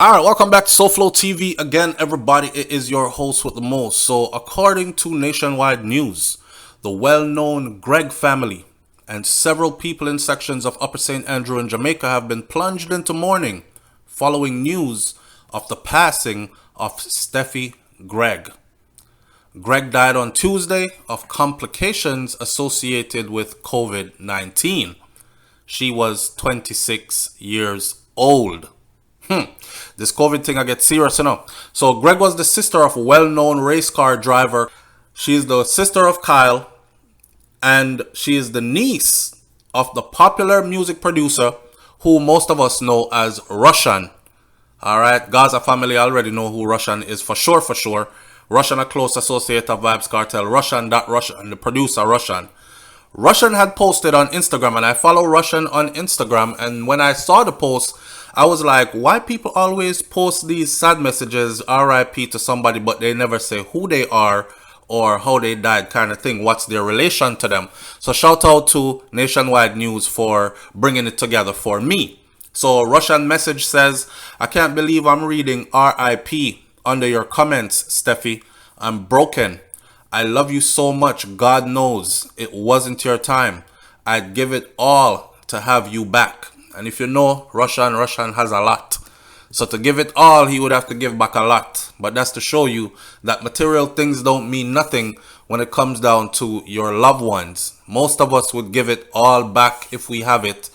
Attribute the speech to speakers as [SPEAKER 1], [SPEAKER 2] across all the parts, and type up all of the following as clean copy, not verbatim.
[SPEAKER 1] All right, welcome back to SouFLoTV again, everybody. It is your host with the most. So, according to nationwide news, the well-known Gregg family and several people in sections of Upper St. Andrew in Jamaica have been plunged into mourning following news of the passing of Steffi Gregg. Gregg died on Tuesday of complications associated with COVID-19. She was 26 years old. This COVID thing I get serious, So Gregg was the sister of well-known race car driver. She's the sister of Kyle, and she is the niece of the popular music producer who most of us know as Rvssian. All right, Gaza family already know who Rvssian is for sure. Rvssian, a close associate of Vybz Kartel. Rvssian, the producer Rvssian. Rvssian had posted on Instagram, and I follow Rvssian on Instagram, and when I saw the post, I was like, why people always post these sad messages, RIP to somebody, but they never say who they are or how they died kind of thing. What's their relation to them? So shout out to Nationwide News for bringing it together for me. So Rvssian message says, I can't believe I'm reading RIP under your comments, Steffi. I'm broken. I love you so much. God knows it wasn't your time. I'd give it all to have you back. And if you know Rvssian has a lot. So to give it all, he would have to give back a lot. But that's to show you that material things don't mean nothing when it comes down to your loved ones. Most of us would give it all back if we have it,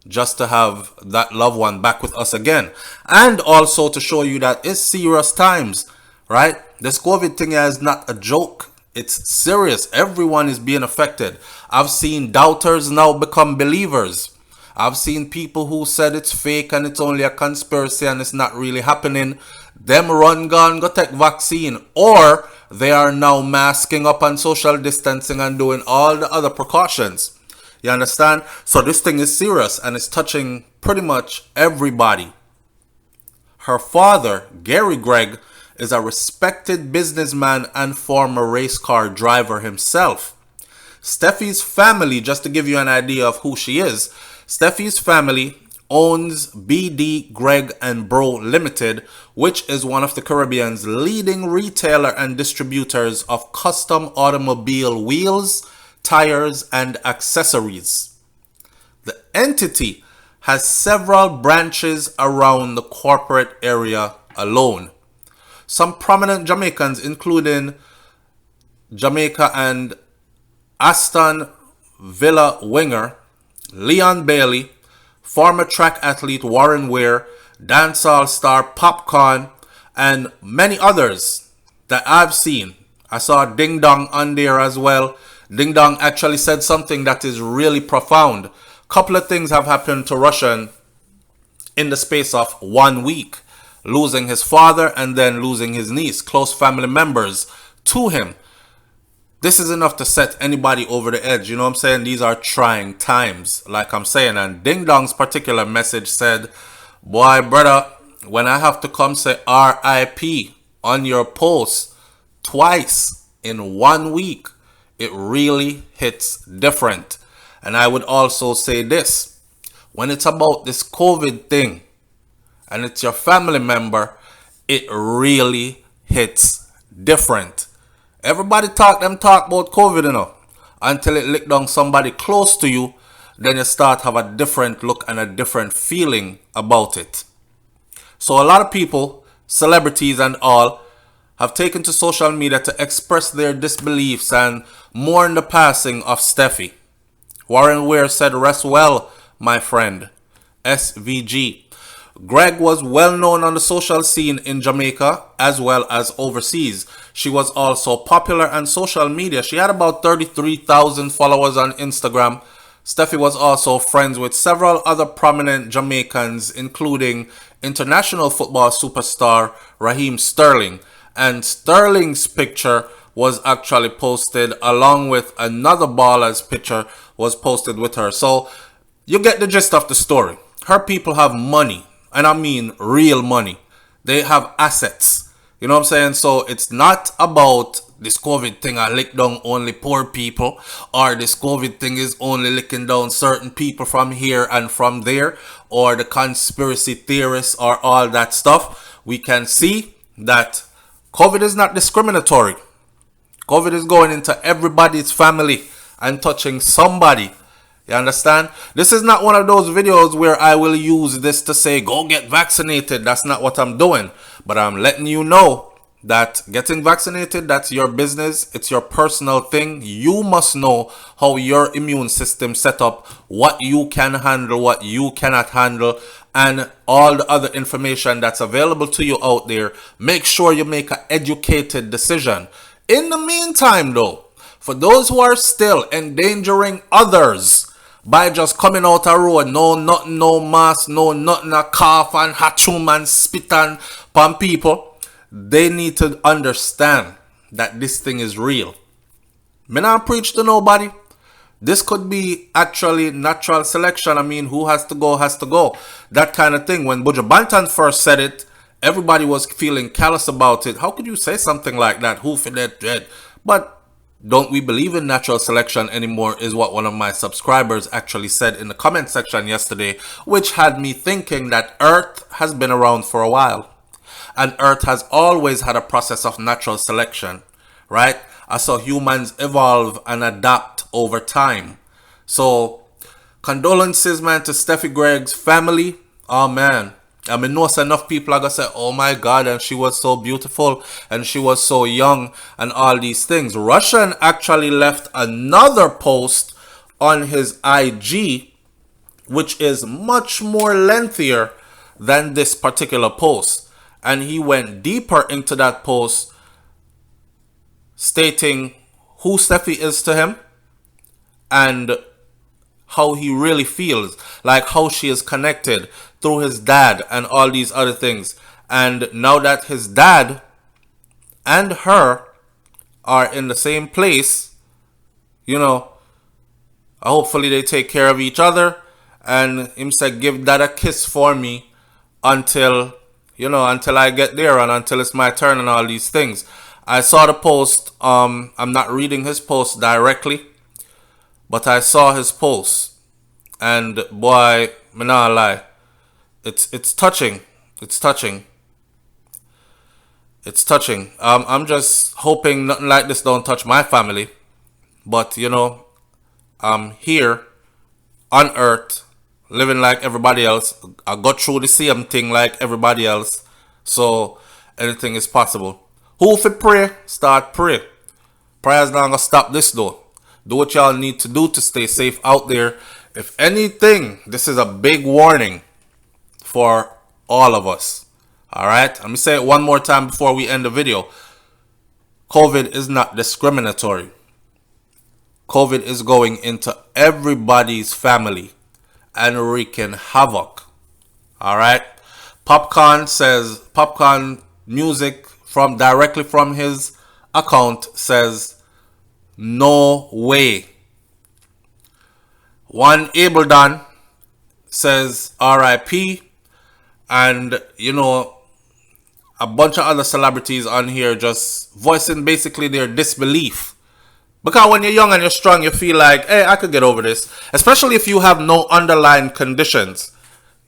[SPEAKER 1] just to have that loved one back with us again. And also to show you that it's serious times, right? This COVID thing is not a joke. It's serious. Everyone is being affected. I've seen doubters now become believers. I've seen people who said it's fake and it's only a conspiracy and it's not really happening. Them run gun, go take vaccine. Or they are now masking up and social distancing and doing all the other precautions. You understand? So this thing is serious and it's touching pretty much everybody. Her father, Gary Gregg, is a respected businessman and former race car driver himself. Steffi's family, just to give you an idea of who she is, Steffi's family owns BD Gregg and Bro Limited, which is one of the Caribbean's leading retailer and distributors of custom automobile wheels, tires, and accessories. The entity has several branches around the corporate area alone. Some prominent Jamaicans, including Jamaica and Aston Villa winger Leon Bailey, former track athlete Warren Weir, dancehall star Popcorn, and many others that I've seen. I saw Ding Dong on there as well. Ding Dong actually said something that is really profound. Couple of things have happened to Rvssian in the space of 1 week. Losing his father and then losing his niece, close family members to him. This is enough to set anybody over the edge. You know what I'm saying? These are trying times, like I'm saying. And Ding Dong's particular message said, boy, brother, when I have to come say RIP on your post twice in 1 week, it really hits different. And I would also say this, when it's about this COVID thing and it's your family member, it really hits different. Everybody talk about COVID, until it lick down somebody close to you, then you start have a different look and a different feeling about it. So a lot of people, celebrities and all, have taken to social media to express their disbeliefs and mourn the passing of Steffi. Warren Weir said, rest well, my friend. SVG. Gregg was well known on the social scene in Jamaica as well as overseas. She was also popular on social media. She had about 33,000 followers on Instagram. Steffi was also friends with several other prominent Jamaicans, including international football superstar Raheem Sterling. And Sterling's picture was actually posted along with another baller's picture was posted with her. So you get the gist of the story. Her people have money. And I mean real money. They have assets. You know what I'm saying? So it's not about this COVID thing I lick down only poor people, or this COVID thing is only licking down certain people from here and from there, or the conspiracy theorists or all that stuff, we can see that COVID is not discriminatory. COVID is going into everybody's family and touching somebody. You understand? This is not one of those videos where I will use this to say, go get vaccinated. That's not what I'm doing. But I'm letting you know that getting vaccinated, that's your business. It's your personal thing. You must know how your immune system set up, what you can handle, what you cannot handle, and all the other information that's available to you out there. Make sure you make an educated decision. In the meantime, though, for those who are still endangering others by just coming out a road, no nothing, no mask, no nothing, a cough and hatchum and spit on people, they need to understand that this thing is real. Me not preach to nobody. This could be actually natural selection. I mean, who has to go, has to go. That kind of thing. When Buju Banton first said it, everybody was feeling callous about it. How could you say something like that? Who for that dread? But don't we believe in natural selection anymore, is what one of my subscribers actually said in the comment section yesterday, which had me thinking that Earth has been around for a while. And Earth has always had a process of natural selection, right? I saw humans evolve and adapt over time. So, condolences, man, to Steffi Gregg's family. Oh, man. I mean, know enough people are going to say, oh my God, and she was so beautiful, and she was so young, and all these things. Rvssian actually left another post on his IG, which is much more lengthier than this particular post. And he went deeper into that post, stating who Steffi is to him, and how he really feels, like how she is connected through his dad and all these other things. And now that his dad and her are in the same place, you know, hopefully they take care of each other. And him said, give dad a kiss for me until, you know, until I get there and until it's my turn and all these things. I saw the post. I'm not reading his post directly, but I saw his post, and boy, me not lie, it's touching. It's touching. It's touching. I'm just hoping nothing like this don't touch my family, but you know, I'm here on Earth, living like everybody else. I got through the same thing like everybody else, so anything is possible. Who fi pray? Start pray. Prayer's not gonna stop this though. Do what y'all need to do to stay safe out there. If anything, this is a big warning for all of us. Alright? Let me say it one more time before we end the video. COVID is not discriminatory. COVID is going into everybody's family and wreaking havoc. Alright? Popcorn says, Popcorn Music from directly from his account says, no way. One Abledan says RIP, and you know, a bunch of other celebrities on here just voicing basically their disbelief. Because when you're young and you're strong, you feel like, hey, I could get over this. Especially if you have no underlying conditions.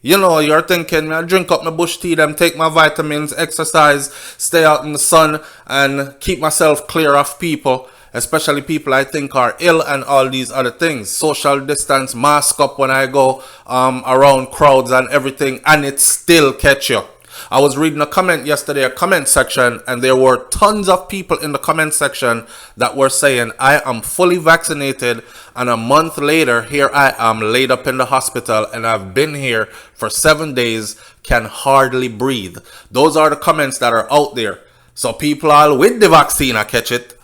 [SPEAKER 1] You know, you're thinking, I drink up my bush tea, then take my vitamins, exercise, stay out in the sun, and keep myself clear of people, especially people I think are ill and all these other things. Social distance, mask up when I go around crowds and everything, and it still catch you. I was reading a comment yesterday, a comment section, and there were tons of people in the comment section that were saying, I am fully vaccinated, and a month later, here I am laid up in the hospital, and I've been here for 7 days, can hardly breathe. Those are the comments that are out there. So people all with the vaccine, I catch it.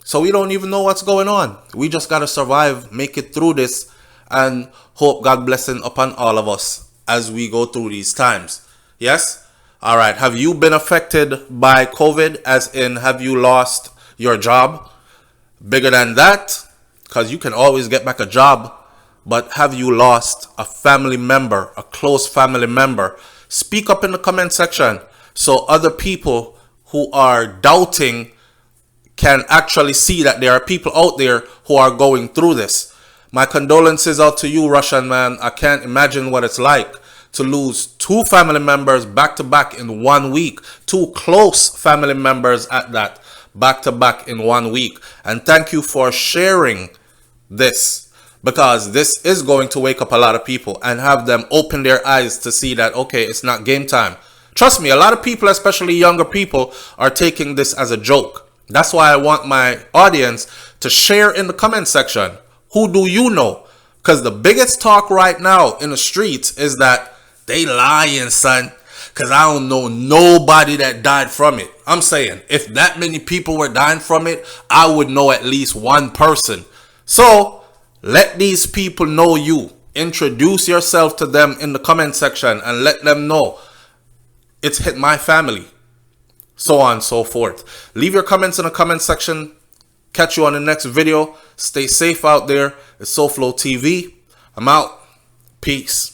[SPEAKER 1] So we don't even know what's going on. We just got to survive, make it through this, and hope God blessing upon all of us as we go through these times. Yes? All right. Have you been affected by COVID? As in, have you lost your job? Bigger than that, because you can always get back a job. But have you lost a family member, a close family member? Speak up in the comment section so other people who are doubting can actually see that there are people out there who are going through this. My condolences out to you, Russian man. I can't imagine what it's like to lose two family members back to back in 1 week. Two close family members at that, back to back in 1 week. And thank you for sharing this, because this is going to wake up a lot of people and have them open their eyes to see that, okay, it's not game time. Trust me, a lot of people, especially younger people, are taking this as a joke. That's why I want my audience to share in the comment section. Who do you know? Because the biggest talk right now in the streets is that they lying, son. Because I don't know nobody that died from it. I'm saying, if that many people were dying from it, I would know at least one person. So, let these people know you. Introduce yourself to them in the comment section and let them know it's hit my family. So on and so forth. Leave your comments in the comment section. Catch you on the next video. Stay safe out there. It's SouFLoTV. I'm out. Peace.